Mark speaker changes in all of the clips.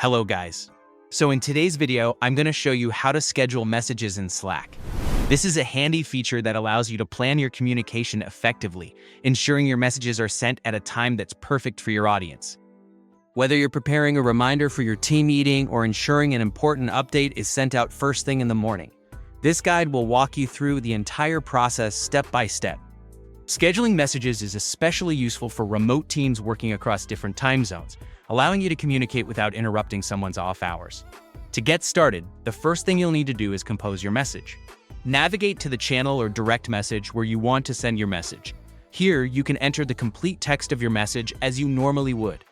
Speaker 1: Hello guys. So in today's video, I'm going to show you how to schedule messages in Slack. This is a handy feature that allows you to plan your communication effectively, ensuring your messages are sent at a time that's perfect for your audience. Whether you're preparing a reminder for your team meeting or ensuring an important update is sent out first thing in the morning, this guide will walk you through the entire process step by step. Scheduling messages is especially useful for remote teams working across different time zones, allowing you to communicate without interrupting someone's off hours. To get started, the first thing you'll need to do is compose your message. Navigate to the channel or direct message where you want to send your message. Here, you can enter the complete text of your message as you normally would.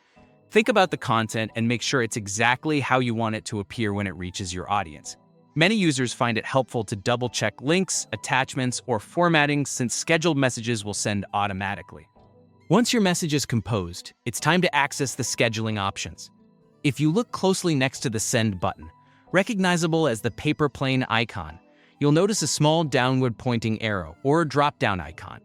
Speaker 1: Think about the content and make sure it's exactly how you want it to appear when it reaches your audience. Many users find it helpful to double-check links, attachments, or formatting since scheduled messages will send automatically. Once your message is composed, it's time to access the scheduling options. If you look closely next to the Send button, recognizable as the paper plane icon, you'll notice a small downward-pointing arrow or a drop-down icon.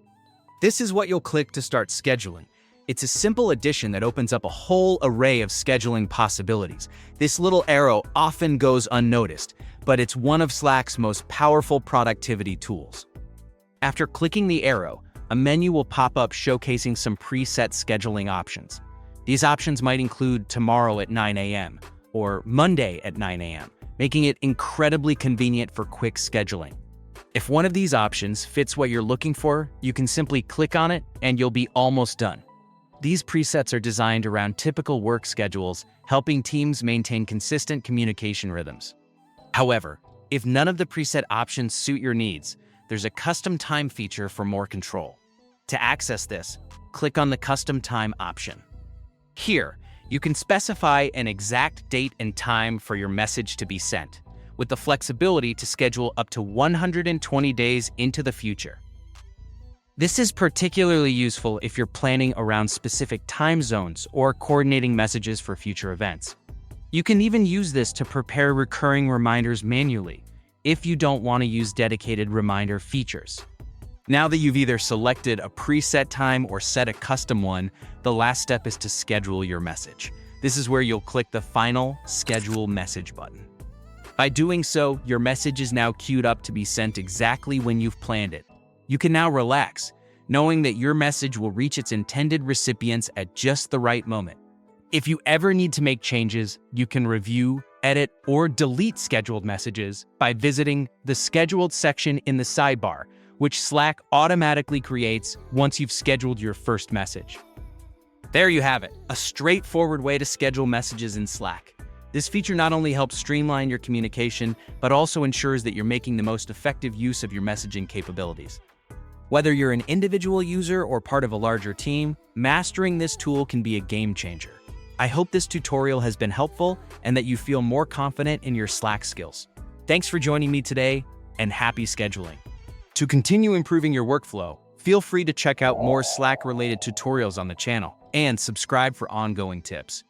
Speaker 1: This is what you'll click to start scheduling. It's a simple addition that opens up a whole array of scheduling possibilities. This little arrow often goes unnoticed, but it's one of Slack's most powerful productivity tools. After clicking the arrow, a menu will pop up showcasing some preset scheduling options. These options might include tomorrow at 9 a.m. or Monday at 9 a.m., making it incredibly convenient for quick scheduling. If one of these options fits what you're looking for, you can simply click on it and you'll be almost done. These presets are designed around typical work schedules, helping teams maintain consistent communication rhythms. However, if none of the preset options suit your needs, there's a custom time feature for more control. To access this, click on the Custom Time option. Here, you can specify an exact date and time for your message to be sent, with the flexibility to schedule up to 120 days into the future. This is particularly useful if you're planning around specific time zones or coordinating messages for future events. You can even use this to prepare recurring reminders manually, if you don't want to use dedicated reminder features. Now that you've either selected a preset time or set a custom one, the last step is to schedule your message. This is where you'll click the final Schedule Message button. By doing so, your message is now queued up to be sent exactly when you've planned it. You can now relax, knowing that your message will reach its intended recipients at just the right moment. If you ever need to make changes, you can review, edit, or delete scheduled messages by visiting the Scheduled section in the sidebar, which Slack automatically creates once you've scheduled your first message. There you have it, a straightforward way to schedule messages in Slack. This feature not only helps streamline your communication, but also ensures that you're making the most effective use of your messaging capabilities. Whether you're an individual user or part of a larger team, mastering this tool can be a game changer. I hope this tutorial has been helpful and that you feel more confident in your Slack skills. Thanks for joining me today, and happy scheduling. To continue improving your workflow, feel free to check out more Slack-related tutorials on the channel and subscribe for ongoing tips.